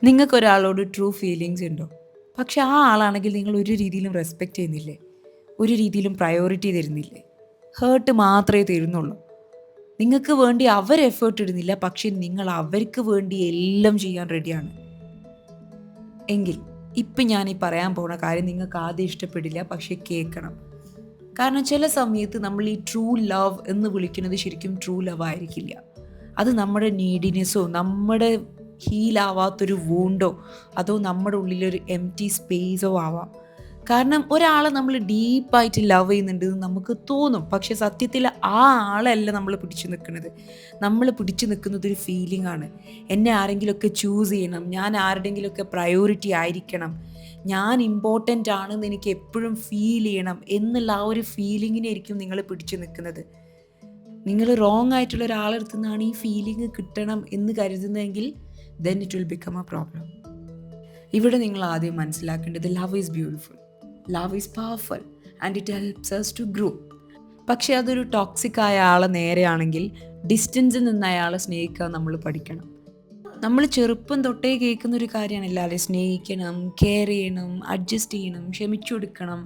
നിങ്ങൾക്കൊരാളോട് true feelings ഉണ്ടോ? പക്ഷെ ആ ആളാണെങ്കിൽ നിങ്ങൾ ഒരു രീതിയിലും റെസ്പെക്റ്റ് ചെയ്യുന്നില്ലേ? ഒരു രീതിയിലും പ്രയോറിറ്റി തരുന്നില്ലേ? ഹേർട്ട് മാത്രമേ തരുന്നുള്ളൂ. നിങ്ങൾക്ക് വേണ്ടി അവർ എഫേർട്ട് ഇടുന്നില്ല, പക്ഷെ നിങ്ങൾ അവർക്ക് വേണ്ടി എല്ലാം ചെയ്യാൻ റെഡിയാണ്. എങ്കിൽ ഇപ്പം ഞാൻ ഈ പറയാൻ പോണ കാര്യം നിങ്ങൾക്ക് ആദ്യം ഇഷ്ടപ്പെടില്ല, പക്ഷെ കേൾക്കണം. കാരണം ചില സമയത്ത് നമ്മൾ ഈ ട്രൂ ലവ് എന്ന് വിളിക്കുന്നത് ശരിക്കും ട്രൂ ലവ് ആയിരിക്കില്ല. അത് നമ്മുടെ നീഡിനെസ്സോ നമ്മുടെ ഹീലാവാത്തൊരു വൂണ്ടോ അതോ നമ്മുടെ ഉള്ളിലൊരു എംപ്റ്റി സ്പേസോ ആവാം. കാരണം ഒരാളെ നമ്മൾ ഡീപ്പായിട്ട് ലവ് ചെയ്യുന്നുണ്ട് എന്ന് നമുക്ക് തോന്നും, പക്ഷെ സത്യത്തിൽ ആ ആളല്ല നമ്മൾ പിടിച്ചു നിൽക്കുന്നത്. നമ്മൾ പിടിച്ചു നിൽക്കുന്നത് ഒരു ഫീലിംഗ് ആണ്. എന്നെ ആരെങ്കിലുമൊക്കെ ചൂസ് ചെയ്യണം, ഞാൻ ആരുടെയെങ്കിലുമൊക്കെ പ്രയോറിറ്റി ആയിരിക്കണം, ഞാൻ ഇമ്പോർട്ടൻ്റ് ആണെന്ന് എനിക്ക് എപ്പോഴും ഫീൽ ചെയ്യണം എന്നുള്ള ആ ഒരു ഫീലിങ്ങിനായിരിക്കും നിങ്ങൾ പിടിച്ചു നിൽക്കുന്നത്. നിങ്ങൾ റോങ് ആയിട്ടുള്ള ഒരാളെടുത്തു നിന്നാണ് ഈ ഫീലിംഗ് കിട്ടണം എന്ന് കരുതുന്നതെങ്കിൽ then it will become a problem. ഇവിടെ നിങ്ങൾ ആദ്യം മനസ്സിലാക്കേണ്ടത് love is beautiful, love is powerful and it helps us to grow. പക്ഷേ അതൊരു ടോക്സിക് ആയ ആളെ നേരെയാണെങ്കിൽ ഡിസ്റ്റൻസിൽ നിന്ന് അയാളെ സ്നേഹിക്കാൻ നമ്മൾ പഠിക്കണം. നമ്മൾ ചെറുപ്പം തൊട്ടേ കേൾക്കുന്ന ഒരു കാര്യമാണ് എല്ലാവരെയും സ്നേഹിക്കണം, കെയർ ചെയ്യണം, അഡ്ജസ്റ്റ് ചെയ്യണം, ക്ഷമിച്ചു കൊടുക്കണം,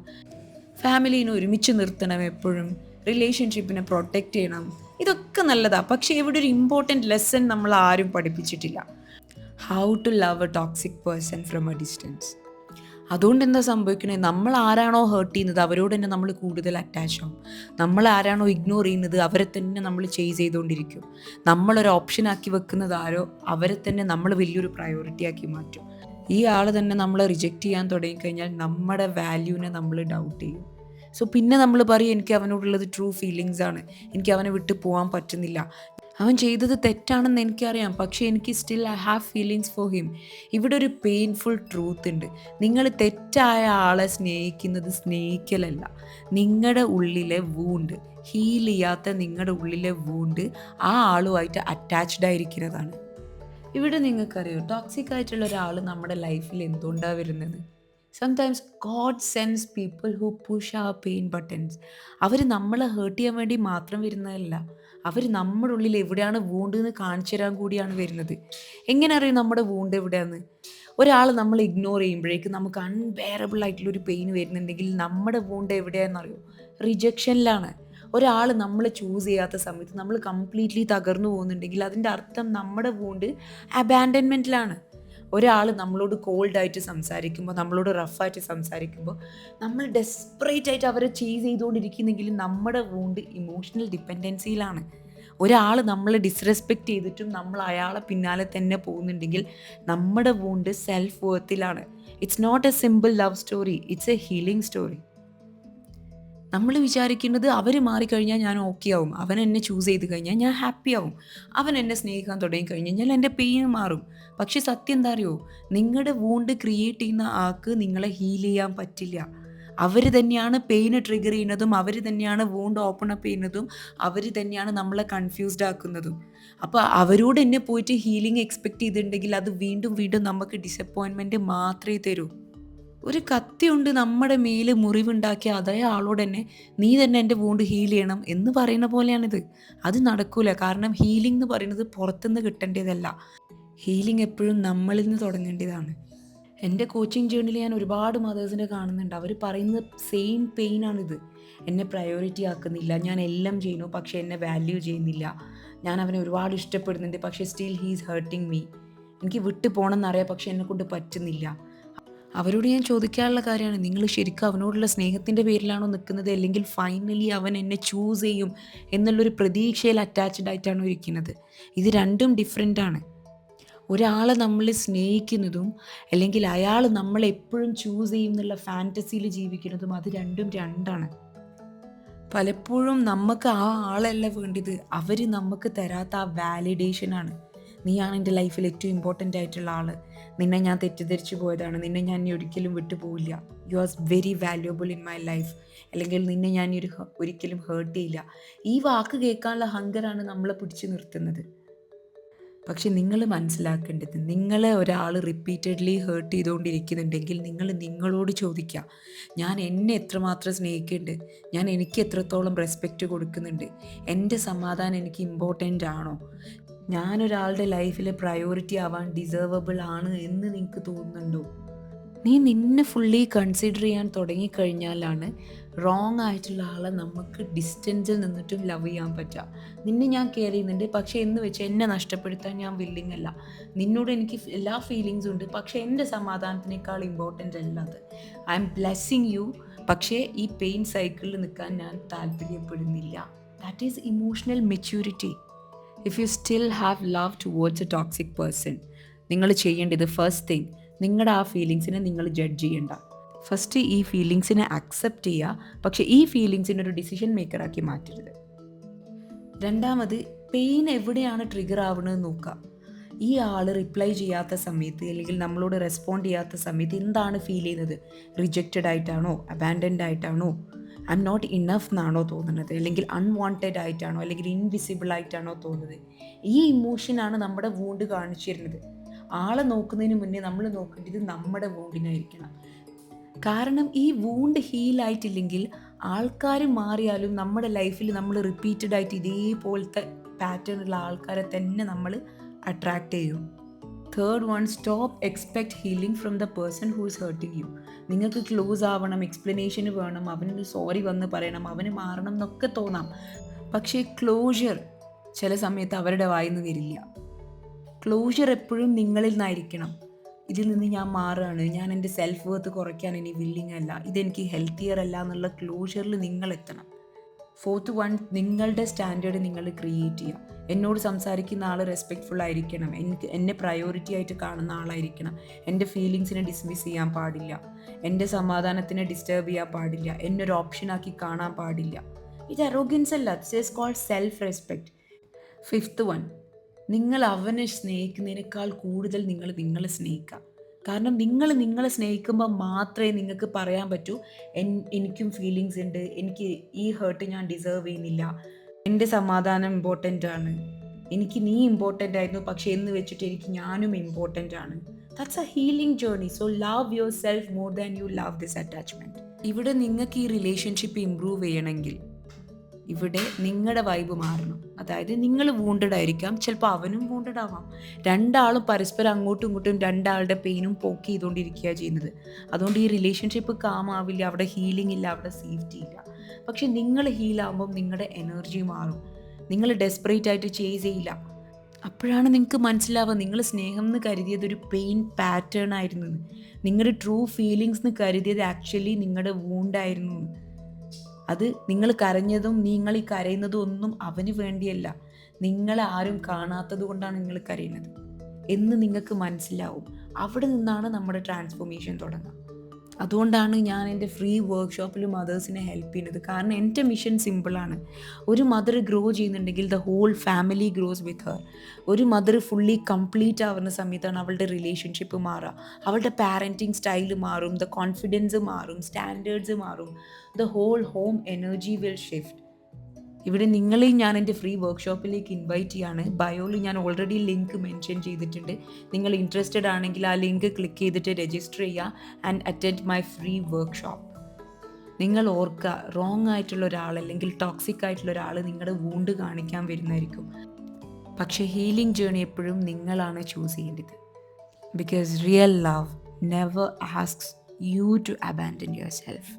ഫാമിലീനെ ഒരുമിച്ച് നിർത്തണം, എപ്പോഴും റിലേഷൻഷിപ്പിനെ പ്രൊട്ടക്റ്റ് ചെയ്യണം. ഇതൊക്കെ നല്ലതാണ്, പക്ഷേ ഇവിടെ ഒരു ഇമ്പോർട്ടൻറ്റ് ലെസൺ നമ്മൾ ആരും പഠിപ്പിച്ചിട്ടില്ല: how to love a toxic person from a distance. അതുകൊണ്ട് എന്താ സംഭവിക്കണേ? നമ്മൾ ആരാണോ ഹേർട്ട് ചെയ്യുന്നത് അവരോട് തന്നെ നമ്മൾ കൂടുതൽ അറ്റാച്ച് ആവും. നമ്മൾ ആരാണോ ഇഗ്നോർ ചെയ്യുന്നത് അവരെ തന്നെ നമ്മൾ ചേസ് ചെയ്തുകൊണ്ടിരിക്കും. നമ്മളൊരു ഓപ്ഷനാക്കി വെക്കുന്നത് ആരോ അവരെ തന്നെ നമ്മൾ വലിയൊരു പ്രയോറിറ്റി ആക്കി മാറ്റും. ഈ ആൾ തന്നെ നമ്മളെ റിജക്റ്റ് ചെയ്യാൻ തുടങ്ങിക്കഴിഞ്ഞാൽ നമ്മുടെ വാല്യൂവിനെ നമ്മൾ ഡൗട്ട് ചെയ്യും. സോ പിന്നെ നമ്മൾ പറയും എനിക്ക് അവനോടുള്ളത് ട്രൂ ഫീലിങ്സ് ആണ്, എനിക്ക് അവനെ വിട്ട് പോകാൻ പറ്റുന്നില്ല, അവൻ ചെയ്തത് തെറ്റാണെന്ന് എനിക്കറിയാം, പക്ഷേ എനിക്ക് still I have feelings for him. ഇവിടെ ഒരു പെയിൻഫുൾ ട്രൂത്ത് ഉണ്ട്. നിങ്ങൾ തെറ്റായ ആളെ സ്നേഹിക്കുന്നത് സ്നേഹിക്കലല്ല, നിങ്ങളുടെ ഉള്ളിലെ വൂണ്ട്, ഹീൽ ചെയ്യാത്ത നിങ്ങളുടെ ഉള്ളിലെ വൂണ്ട് ആ ആളുമായിട്ട് അറ്റാച്ച്ഡ് ആയിരിക്കുന്നതാണ്. ഇവിടെ നിങ്ങൾക്കറിയോ ടോക്സിക് ആയിട്ടുള്ള ഒരാൾ നമ്മുടെ ലൈഫിൽ എന്തുകൊണ്ടാണ് വരുന്നത്? Sometimes God sends people who push our pain buttons. അവർ നമ്മളെ ഹേർട്ട് ചെയ്യാൻ വേണ്ടി മാത്രം വരുന്നതല്ല, അവർ നമ്മുടെ ഉള്ളിൽ എവിടെയാണ് വൂണ്ട് എന്ന് കാണിച്ചു തരാൻ കൂടിയാണ് വരുന്നത്. എങ്ങനെ അറിയും നമ്മുടെ വൂണ്ട് എവിടെയാന്ന്? ഒരാൾ നമ്മൾ ഇഗ്നോർ ചെയ്യുമ്പോഴേക്കും നമുക്ക് അൺബെയറബിൾ ആയിട്ടുള്ളൊരു പെയിൻ വരുന്നുണ്ടെങ്കിൽ നമ്മുടെ വൂണ്ട് എവിടെയാണെന്നറിയോ? റിജക്ഷനിലാണ്. ഒരാൾ നമ്മൾ ചൂസ് ചെയ്യാത്ത സമയത്ത് നമ്മൾ കംപ്ലീറ്റ്ലി തകർന്നു പോകുന്നുണ്ടെങ്കിൽ അതിൻ്റെ അർത്ഥം നമ്മുടെ വൂണ്ട് അബാൻഡൻമെൻറ്റിലാണ്. ഒരാൾ നമ്മളോട് കോൾഡായിട്ട് സംസാരിക്കുമ്പോൾ, നമ്മളോട് റഫായിട്ട് സംസാരിക്കുമ്പോൾ നമ്മൾ ഡെസ്പറേറ്റ് ആയിട്ട് അവരെ ചേസ് ചെയ്തുകൊണ്ടിരിക്കുന്നെങ്കിലും നമ്മുടെ വൂണ്ട് ഇമോഷണൽ ഡിപ്പെൻഡൻസിയിലാണ്. ഒരാൾ നമ്മളെ ഡിസ്റെസ്പെക്റ്റ് ചെയ്തിട്ടും നമ്മൾ അയാളെ പിന്നാലെ തന്നെ പോകുന്നുണ്ടെങ്കിൽ നമ്മുടെ വൂണ്ട് സെൽഫ് വർത്തിലാണ്. It's not a simple love story, it's a healing story. നമ്മൾ വിചാരിക്കുന്നത് അവർ മാറിക്കഴിഞ്ഞാൽ ഞാൻ ഓക്കെ ആവും, അവൻ എന്നെ ചൂസ് ചെയ്ത് കഴിഞ്ഞാൽ ഞാൻ ഹാപ്പി ആവും, അവൻ എന്നെ സ്നേഹിക്കാൻ തുടങ്ങി കഴിഞ്ഞാൽ എൻ്റെ പെയിൻ മാറും. പക്ഷെ സത്യം എന്താ അറിയോ? നിങ്ങളുടെ വൂണ്ട് ക്രിയേറ്റ് ചെയ്യുന്ന ആൾക്ക് നിങ്ങളെ ഹീൽ ചെയ്യാൻ പറ്റില്ല. അവർ തന്നെയാണ് പെയിന് ട്രിഗർ ചെയ്യുന്നതും, അവർ തന്നെയാണ് വൂണ്ട് ഓപ്പൺ അപ്പ് ചെയ്യുന്നതും, അവർ തന്നെയാണ് നമ്മളെ കൺഫ്യൂസ്ഡ് ആക്കുന്നതും. അപ്പോൾ അവരോട് എന്നെ പോയിട്ട് ഹീലിംഗ് എക്സ്പെക്റ്റ് ചെയ്തിട്ടുണ്ടെങ്കിൽ അത് വീണ്ടും വീണ്ടും നമുക്ക് ഡിസപ്പോയിൻമെൻറ്റ് മാത്രമേ തരൂ. ഒരു കത്തിയുണ്ട് നമ്മുടെ മേല് മുറിവുണ്ടാക്കിയ അതേ ആളോട് തന്നെ നീ തന്നെ എൻ്റെ വൂണ്ട് ഹീൽ ചെയ്യണം എന്ന് പറയുന്ന പോലെയാണിത്. അത് നടക്കൂല. കാരണം ഹീലിംഗ് എന്ന് പറയുന്നത് പുറത്തുനിന്ന് കിട്ടേണ്ടതല്ല, ഹീലിംഗ് എപ്പോഴും നമ്മളിൽ നിന്ന് തുടങ്ങേണ്ടതാണ്. എൻ്റെ കോച്ചിങ് ജേർണിയിൽ ഞാൻ ഒരുപാട് മദേഴ്സിനെ കാണുന്നുണ്ട്. അവർ പറയുന്ന സെയിം പെയിനാണിത്. എന്നെ പ്രയോറിറ്റി ആക്കുന്നില്ല, ഞാൻ എല്ലാം ചെയ്യുന്നു പക്ഷേ എന്നെ വാല്യൂ ചെയ്യുന്നില്ല, ഞാൻ അവനെ ഒരുപാട് ഇഷ്ടപ്പെടുന്നുണ്ട് പക്ഷേ സ്റ്റിൽ ഹീസ് ഹേർട്ടിങ് മീ, എനിക്ക് വിട്ടു പോകണമെന്നറിയാം പക്ഷേ എന്നെക്കൊണ്ട് പറ്റുന്നില്ല. അവരോട് ഞാൻ ചോദിക്കാനുള്ള കാര്യമാണ്, നിങ്ങൾ ശരിക്കും അവനോടുള്ള സ്നേഹത്തിൻ്റെ പേരിലാണോ നിൽക്കുന്നത്, അല്ലെങ്കിൽ ഫൈനലി അവൻ എന്നെ ചൂസ് ചെയ്യും എന്നുള്ളൊരു പ്രതീക്ഷയിൽ അറ്റാച്ച്ഡ് ആയിട്ടാണോ ഇരിക്കുന്നത്? ഇത് രണ്ടും ഡിഫറെൻ്റാണ്. ഒരാളെ നമ്മൾ സ്നേഹിക്കുന്നതും അല്ലെങ്കിൽ അയാൾ നമ്മളെപ്പോഴും ചൂസ് ചെയ്യും എന്നുള്ള ഫാൻറ്റസിയിൽ ജീവിക്കുന്നതും അത് രണ്ടും രണ്ടാണ്. പലപ്പോഴും നമുക്ക് ആ ആളല്ല വേണ്ടത്, അവർ നമുക്ക് തരാത്ത ആ വാലിഡേഷനാണ്. നീയാണ് എൻ്റെ ലൈഫിൽ ഏറ്റവും ഇമ്പോർട്ടൻ്റ് ആയിട്ടുള്ള ആൾ, നിന്നെ ഞാൻ തെറ്റിദ്ധരിച്ചു പോയതാണ്, നിന്നെ ഞാൻ ഇനി ഒരിക്കലും വിട്ടു പോവില്ല, you are very valuable in my life, അല്ലെങ്കിൽ നിന്നെ ഞാൻ ഒരിക്കലും ഹേർട്ട് ചെയ്യില്ല. ഈ വാക്ക് കേൾക്കാനുള്ള ഹങ്കറാണ് നമ്മളെ പിടിച്ചു നിർത്തുന്നത്. പക്ഷെ നിങ്ങൾ മനസ്സിലാക്കേണ്ടത്, നിങ്ങളെ ഒരാൾ റിപ്പീറ്റഡ്ലി ഹേർട്ട് ചെയ്തുകൊണ്ടിരിക്കുന്നുണ്ടെങ്കിൽ നിങ്ങൾ നിങ്ങളോട് ചോദിക്കുക, ഞാൻ എന്നെ എത്രമാത്രം സ്നേഹിക്കുന്നുണ്ട്, ഞാൻ എനിക്ക് എത്രത്തോളം റെസ്പെക്റ്റ് കൊടുക്കുന്നുണ്ട്, എൻ്റെ സമാധാനം എനിക്ക് ഇമ്പോർട്ടൻ്റ് ആണോ, ഞാനൊരാളുടെ ലൈഫിൽ പ്രയോറിറ്റി ആവാൻ ഡിസേർവബിൾ ആണ് എന്ന് നിങ്ങൾക്ക് തോന്നുന്നുണ്ടോ? നീ നിന്നെ ഫുള്ളി കൺസിഡർ ചെയ്യാൻ തുടങ്ങിക്കഴിഞ്ഞാലാണ് റോങ് ആയിട്ടുള്ള ആളെ നമുക്ക് ഡിസ്റ്റൻസിൽ നിന്നിട്ടും ലവ് ചെയ്യാൻ പറ്റുക. നിന്നെ ഞാൻ കെയർ ചെയ്യുന്നുണ്ട്, പക്ഷേ എന്ന് വെച്ച് എന്നെ നഷ്ടപ്പെടുത്താൻ ഞാൻ വില്ലിങ് അല്ല. നിന്നോട് എനിക്ക് എല്ലാ ഫീലിങ്സും ഉണ്ട്, പക്ഷേ എൻ്റെ സമാധാനത്തിനേക്കാൾ ഇമ്പോർട്ടൻ്റ് അല്ല അത്. ഐ എം ബ്ലെസ്സിങ് യു, പക്ഷേ ഈ പെയിൻ സൈക്കിളിൽ നിൽക്കാൻ ഞാൻ താല്പര്യപ്പെടുന്നില്ല. That is emotional maturity. If you still have love towards A toxic person, നിങ്ങൾ ചെയ്യേണ്ടത് ഫസ്റ്റ് തിങ്, നിങ്ങളുടെ ആ ഫീലിങ്സിനെ നിങ്ങൾ ജഡ്ജ് ചെയ്യണ്ട. ഫസ്റ്റ് ഈ ഫീലിങ്സിനെ അക്സെപ്റ്റ് ചെയ്യുക, പക്ഷേ ഈ ഫീലിങ്സിനെ ഒരു ഡിസിഷൻ മേക്കറാക്കി മാറ്റരുത്. രണ്ടാമത്, പെയിൻ എവിടെയാണ് ട്രിഗർ ആവുന്നതെന്ന് നോക്കുക. ഈ ആൾ റിപ്ലൈ ചെയ്യാത്ത സമയത്ത് അല്ലെങ്കിൽ നമ്മളോട് റെസ്പോണ്ട് ചെയ്യാത്ത സമയത്ത് എന്താണ് ഫീൽ ചെയ്യുന്നത്? റിജക്റ്റഡ് ആയിട്ടാണോ, അബാൻഡൻഡ് ആയിട്ടാണോ, ഐ എം നോട്ട് ഇനഫ് എന്നാണോ തോന്നുന്നത്, അല്ലെങ്കിൽ അൺവാണ്ടഡ് ആയിട്ടാണോ, അല്ലെങ്കിൽ ഇൻവിസിബിൾ ആയിട്ടാണോ തോന്നുന്നത്? ഈ ഇമോഷനാണ് നമ്മുടെ വൂണ്ട് കാണിച്ചു തരുന്നത്. ആളെ നോക്കുന്നതിന് മുന്നേ നമ്മൾ നോക്കേണ്ടത് നമ്മുടെ വൂണ്ടിനായിരിക്കണം. കാരണം ഈ വൂണ്ട് ഹീലായിട്ടില്ലെങ്കിൽ ആൾക്കാർ മാറിയാലും നമ്മുടെ ലൈഫിൽ നമ്മൾ റിപ്പീറ്റഡ് ആയിട്ട് ഇതേപോലത്തെ പാറ്റേണുള്ള ആൾക്കാരെ തന്നെ നമ്മൾ അട്രാക്റ്റ് ചെയ്യും. Third one, stop expect healing from the person who is hurting you. നിങ്ങൾക്ക് ക്ലോസ് ആവണം, എക്സ്പ്ലനേഷന് വേണം, അവന് സോറി വന്ന് പറയണം, അവന് മാറണം എന്നൊക്കെ തോന്നാം. പക്ഷേ ക്ലോഷർ ചില സമയത്ത് അവരുടെ വായിൽ നിന്ന് വരില്ല. ക്ലോഷർ എപ്പോഴും നിങ്ങളിൽ നിന്നായിരിക്കണം. ഇതിൽ നിന്ന് ഞാൻ മാറുകയാണ്, ഞാൻ എൻ്റെ സെൽഫ് വർത്ത് കുറയ്ക്കാൻ ഇനി വില്ലിങ് അല്ല, ഇതെനിക്ക് ഹെൽത്തിയർ അല്ല എന്നുള്ള ക്ലോഷറിൽ നിങ്ങൾ എത്തണം. ഫോർത്ത് വൺ, നിങ്ങളുടെ സ്റ്റാൻഡേർഡ് നിങ്ങൾ ക്രിയേറ്റ് ചെയ്യുക. എന്നോട് സംസാരിക്കുന്ന ആൾ റെസ്പെക്റ്റ്ഫുൾ ആയിരിക്കണം, എന്നെ പ്രയോറിറ്റി ആയിട്ട് കാണുന്ന ആളായിരിക്കണം, എൻ്റെ ഫീലിങ്സിനെ ഡിസ്മിസ് ചെയ്യാൻ പാടില്ല, എൻ്റെ സമാധാനത്തിനെ ഡിസ്റ്റർബ് ചെയ്യാൻ പാടില്ല, എന്നൊരു ഓപ്ഷനാക്കി കാണാൻ പാടില്ല. ഇത് അറോഗൻസ് അല്ല, it's is called self respect. Fifth one, നിങ്ങൾ അവനെ സ്നേഹിക്കുന്നതിനേക്കാൾ കൂടുതൽ നിങ്ങൾ നിങ്ങളെ സ്നേഹിക്കുക. കാരണം നിങ്ങൾ നിങ്ങളെ സ്നേഹിക്കുമ്പോൾ മാത്രമേ നിങ്ങൾക്ക് പറയാൻ പറ്റൂ, എനിക്കും ഫീലിങ്സ് ഉണ്ട്, എനിക്ക് ഈ ഹേർട്ട് ഞാൻ ഡിസേർവ് ചെയ്യുന്നില്ല, എൻ്റെ സമാധാനം ഇമ്പോർട്ടൻ്റ് ആണ്, എനിക്ക് നീ ഇമ്പോർട്ടൻ്റ് ആയിരുന്നു, പക്ഷേ എന്ന് വെച്ചിട്ട് എനിക്ക് ഞാനും ഇമ്പോർട്ടൻ്റ് ആണ്. That's A healing journey. So love your self more than you love this attachment. ഇവിടെ നിങ്ങൾക്ക് ഈ റിലേഷൻഷിപ്പ് ഇമ്പ്രൂവ് ചെയ്യണമെങ്കിൽ ഇവിടെ നിങ്ങളുടെ വൈബ് മാറണം. അതായത് നിങ്ങൾ വൂണ്ടഡ് ആയിരിക്കാം, ചിലപ്പോൾ അവനും വൂണ്ടഡ് ആവാം. രണ്ടാളും പരസ്പരം അങ്ങോട്ടും ഇങ്ങോട്ടും രണ്ടാളുടെ പെയിനും പോക്ക് ചെയ്തുകൊണ്ടിരിക്കുക ചെയ്യുന്നത്. അതുകൊണ്ട് ഈ റിലേഷൻഷിപ്പ് കാമാവില്ല, അവിടെ ഹീലിംഗ് ഇല്ല, അവിടെ സേഫ്റ്റി ഇല്ല. പക്ഷെ നിങ്ങൾ ഹീലാകുമ്പം നിങ്ങളുടെ എനർജി മാറും, നിങ്ങൾ ഡെസ്പറേറ്റ് ആയിട്ട് ചേസ് ചെയ്യില്ല. അപ്പോഴാണ് നിങ്ങൾക്ക് മനസ്സിലാവുക നിങ്ങൾ സ്നേഹം എന്ന് കരുതിയത് ഒരു പെയിൻ പാറ്റേൺ ആയിരുന്നു, നിങ്ങളുടെ ട്രൂ ഫീലിങ്സ് എന്ന് കരുതിയത് ആക്ച്വലി നിങ്ങളുടെ വൂണ്ടായിരുന്നു. അത് നിങ്ങൾ കരഞ്ഞതും നിങ്ങൾ ഈ കരയുന്നതും ഒന്നും അവന് വേണ്ടിയല്ല, നിങ്ങളെ ആരും കാണാത്തത് കൊണ്ടാണ് നിങ്ങൾ കരയുന്നത് എന്ന് നിങ്ങൾക്ക് മനസ്സിലാവും. അവിടെ നിന്നാണ് നമ്മുടെ ട്രാൻസ്ഫോർമേഷൻ തുടങ്ങുക. അതുകൊണ്ടാണ് ഞാൻ എൻ്റെ ഫ്രീ വർക്ക്ഷോപ്പിൽ മദേഴ്സിനെ ഹെൽപ്പ് ചെയ്യുന്നത്. കാരണം എൻ്റെ മിഷൻ സിമ്പിളാണ്. ഒരു മദർ ഗ്രോ ചെയ്യുന്നുണ്ടെങ്കിൽ ദ ഹോൾ ഫാമിലി ഗ്രോസ് വിത്ത് ഹർ. ഒരു മദർ ഫുള്ളി കംപ്ലീറ്റ് ആവുന്ന സമയത്താണ് അവളുടെ റിലേഷൻഷിപ്പ് മാറുക, അവളുടെ പാരൻറ്റിങ് സ്റ്റൈൽ മാറും, ദ കോൺഫിഡൻസ് മാറും, സ്റ്റാൻഡേർഡ്സ് മാറും, the whole home energy will shift. ഇവിടെ നിങ്ങളെയും ഞാൻ എൻ്റെ ഫ്രീ വർക്ക്ഷോപ്പിലേക്ക് ഇൻവൈറ്റ് ചെയ്യാണ്. ബയോയിൽ ഞാൻ ഓൾറെഡി ലിങ്ക് മെൻഷൻ ചെയ്തിട്ടുണ്ട്. നിങ്ങൾ ഇൻട്രസ്റ്റഡ് ആണെങ്കിൽ ആ ലിങ്ക് ക്ലിക്ക് ചെയ്തിട്ട് രജിസ്റ്റർ ചെയ്യുക and attend my free workshop. നിങ്ങൾ ഓർക്കുക, റോങ് ആയിട്ടുള്ള ഒരാൾ അല്ലെങ്കിൽ ടോക്സിക് ആയിട്ടുള്ള ഒരാൾ നിങ്ങളുടെ വൂണ്ട് കാണിക്കാൻ വരുന്നതായിരിക്കും. പക്ഷേ ഹീലിംഗ് ജേർണി എപ്പോഴും നിങ്ങളാണ് ചൂസ് ചെയ്യേണ്ടത്. Because real love never asks you to abandon your self.